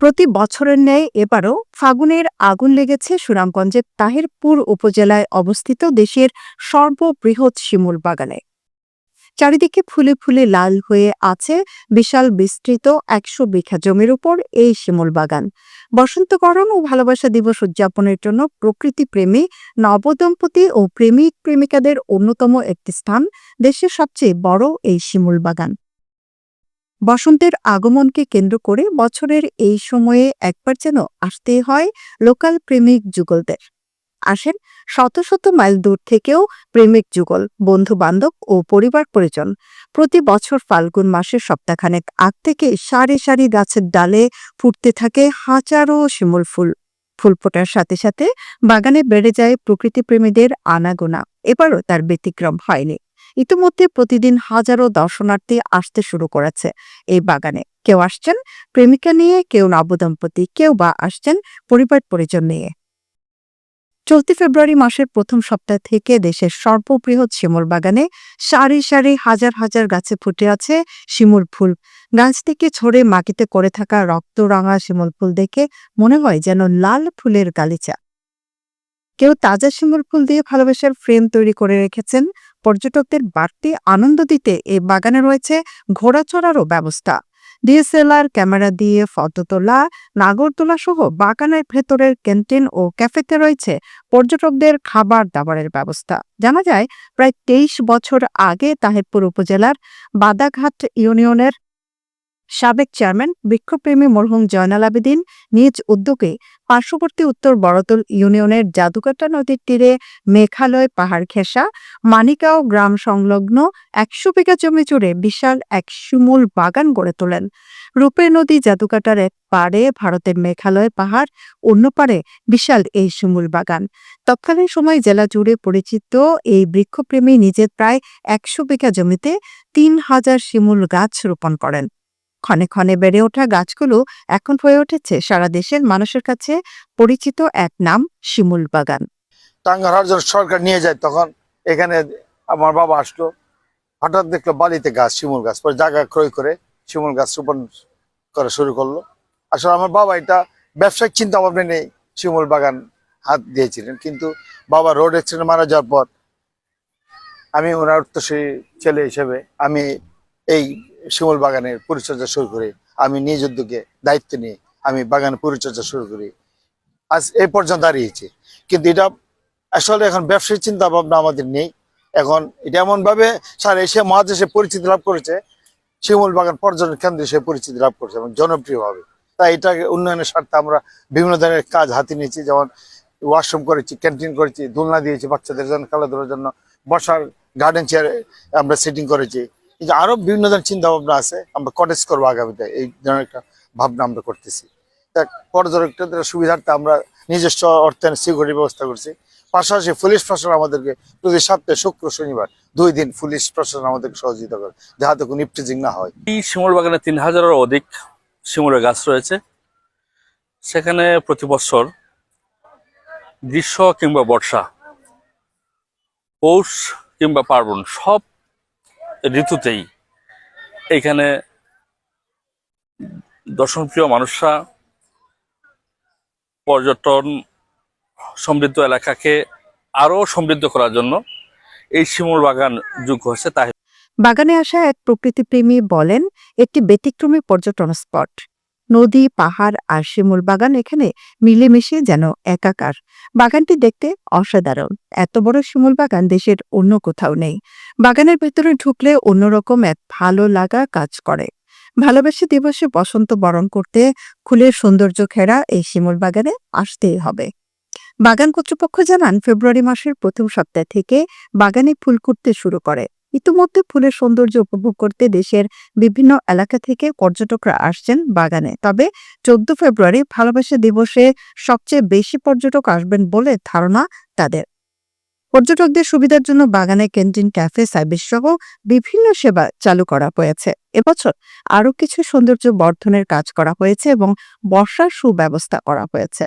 প্রতি বছরের ন্যায় এবারও ফাগুনের আগুন লেগেছে সুনামগঞ্জের তাহিরপুর উপজেলায় অবস্থিত দেশের সর্ববৃহৎ শিমুল বাগানে। চারিদিকে ফুলে ফুলে লাল হয়ে আছে বিশাল বিস্তৃত ১০০ বিঘা জমির উপর এই শিমুল বাগান। বসন্তবরণ ও ভালোবাসা দিবস উদযাপনের জন্য প্রকৃতিপ্রেমী নবদম্পতি ও প্রেমিক প্রেমিকাদের অন্যতম একটি স্থান দেশের সবচেয়ে বড় এই শিমুল বাগান। বসন্তের আগমনকে কেন্দ্র করে বছরের এই সময়ে একবার যেন আসতেই হয় লোকাল প্রেমিক যুগলদের। আসেন শত শত মাইল দূর থেকেও প্রেমিক যুগল, বন্ধু বান্ধব ও পরিবার পরিজন। প্রতি বছর ফাল্গুন মাসের সপ্তাহখানেক আগ থেকে সারি সারি গাছের ডালে ফুটতে থাকে হাজারো শিমুল ফুল। ফুল ফোটার সাথে সাথে বাগানে বেড়ে যায় প্রকৃতিপ্রেমীদের আনাগোনা। এবারও তার ব্যতিক্রম হয়নি। ইতিমধ্যে প্রতিদিন হাজারো দর্শনার্থী আসতে শুরু করেছে এই বাগানে। কেউ আসছেন প্রেমিকা নিয়ে, কেউ নবদম্পতি, কেউ বা আসছেন পরিবার পরিজন নিয়ে। চলতি ফেব্রুয়ারি মাসের প্রথম সপ্তাহ থেকে দেশের সর্ববৃহৎ শিমুল বাগানে সারি সারি হাজার হাজার গাছে ফুটে আছে শিমুল ফুল। গাছ থেকে ছড়ে মাটিতে করে থাকা রক্তরাঙা শিমুল ফুল দেখে মনে হয় যেন লাল ফুলের গালিচা। কেউ তাজা শিমুল ফুল দিয়ে ভালোবাসার ফ্রেম তৈরি করে রেখেছেন। পর্যটকদের বাড়তি আনন্দ দিতে এই বাগানে রয়েছে ঘোড়া চড়ারও ব্যবস্থা। ডিএসএলআর ক্যামেরা দিয়ে ফটো তোলা, নাগরদোলা সহ বাগানের ভেতরের ক্যান্টিন ও ক্যাফেতে রয়েছে পর্যটকদের খাবার দাবারের ব্যবস্থা। জানা যায়, প্রায় ২৩ বছর আগে তাহিরপুর উপজেলার বাদাঘাট ইউনিয়নের সাবেক চেয়ারম্যান বৃক্ষপ্রেমী মরহুম জয়নাল আবেদিন নিজ উদ্যোগে পার্শ্ববর্তী উত্তর বড়তল ইউনিয়নের জাদুকাটা নদীর তীরে মেঘালয় পাহাড় ঘেঁষা মানিকাও গ্রাম সংলগ্ন ১০০ বিঘা জমি জুড়ে বিশাল এক শিমুল বাগান গড়ে তোলেন। রূপে নদী জাদুকাটার এক পাড়ে ভারতের মেঘালয় পাহাড়, অন্য পাড়ে বিশাল এই শিমুল বাগান। তৎকালীন সময় জেলা জুড়ে পরিচিত এই বৃক্ষপ্রেমী নিজের প্রায় ১০০ বিঘা জমিতে ৩,০০০ শিমুল গাছ রোপণ করেন। ক্ষণে ক্ষণে বেড়ে ওঠা গাছগুলো এখন হয়ে উঠেছে সারা দেশের মানুষের কাছে পরিচিত এক নাম, শিমুল বাগান। টাঙ্গার যখন সরকার নিয়ে যায় তখন এখানে আমার বাবা আসলো, হঠাৎ দেখলো বালিতে গাছ, শিমুল গাছ। পরে জায়গা ক্রয় করে শিমুল গাছ রোপণ করা শুরু করলো। আসলে আমার বাবা এটা ব্যবসায়িক চিন্তা ভাবনা নেই, শিমুল বাগান হাত দিয়েছিলেন। কিন্তু বাবা রোড অ্যাক্সিডেন্ট মারা যাওয়ার পর আমি ওনার উত্তরসূরি ছেলে হিসেবে আমি এই শিমুল বাগানের পরিচর্যা শুরু করি। আমি নিজ উদ্যোগে দায়িত্ব নিয়ে আমি বাগানের পরিচর্যা শুরু করি, আজ এই পর্যন্ত দাঁড়িয়েছি। কিন্তু এটা আসলে এখন ব্যবসায়িক চিন্তা ভাবনা আমাদের নেই। এখন এটা এমন ভাবে সারা এশিয়া মহাদেশে পরিচিতি লাভ করেছে, শিমুল বাগান পর্যটন কেন্দ্র হিসেবে পরিচিতি লাভ করেছে এবং জনপ্রিয় ভাবে। তাই এটাকে উন্নয়নের স্বার্থে আমরা বিভিন্ন ধরনের কাজ হাতে নিয়েছি, যেমন ওয়াশরুম করেছি, ক্যান্টিন করেছি, দোলনা দিয়েছি বাচ্চাদের জন্য, খেলাধুলার জন্য বসার গার্ডেন চেয়ার আমরা সেটিং করেছি। কিন্তু আরো বিভিন্ন ধরনের চিন্তা ভাবনা আছে, আমরা কটেজ করবো আগামীতে, এই ধরনের একটা ভাবনা আমরা করতেছি। পর্যটকদের সুবিধার্থে আমরা নিজস্ব অর্থায়ন সিকিউরিটি ব্যবস্থা করছি। পাশাপাশি পুলিশ প্রশাসন আমাদেরকে প্রতি সপ্তাহে শুক্র শনিবার 2 দিন পুলিশ প্রশাসন আমাদেরকে সহযোগিতা করে, যাতে কোনো ইফটিজিং না হয়। এই শিমুল বাগানে ৩,০০০-এরও অধিক শিমুলের গাছ রয়েছে। সেখানে প্রতি বছর গ্রীষ্ম কিংবা বর্ষা, পৌষ কিংবা পার্বণ, সব ঋতুতেই এখানে দর্শনপ্রিয় মানুষরা পর্যটন সমৃদ্ধ এলাকাকে আরো সমৃদ্ধ করার জন্য এই শিমুল বাগান যোগ্য হয়েছে। তাই বাগানে আসা এক প্রকৃতিপ্রেমী বলেন, একটি ব্যতিক্রমী পর্যটন স্পট। নদী, পাহাড় আর শিমুল বাগান এখানে মিলেমিশে যেন একাকার। বাগানটি দেখতে অসাধারণ। এত বড় শিমুল বাগান দেশের অন্য কোথাও নেই। বাগানের ভেতরে ঢুকলে অন্যরকম এক ভালো লাগা কাজ করে। ভালোবাসা দিবসে বসন্ত বরণ করতে ফুলের সৌন্দর্য ঘেরা এই শিমুল বাগানে আসতেই হবে। বাগান কর্তৃপক্ষ জানান, ফেব্রুয়ারি মাসের প্রথম সপ্তাহ থেকে বাগানে ফুল ফুটতে শুরু করে। ইতিমধ্যে ফুলের সৌন্দর্য উপভোগ করতে দেশের বিভিন্ন এলাকা থেকে পর্যটকরা আসছেন বাগানে। তবে 14 ফেব্রুয়ারি ভালোবাসা দিবসে সবচেয়ে বেশি পর্যটক আসবেন বলে ধারণা তাদের। পর্যটকদের সুবিধার জন্য বাগানে ক্যান্টিন, ক্যাফে সার্ভিস সহ বিভিন্ন সেবা চালু করা হয়েছে। এবছর আরো কিছু সৌন্দর্য বর্ধনের কাজ করা হয়েছে এবং বর্ষার সুব্যবস্থা করা হয়েছে।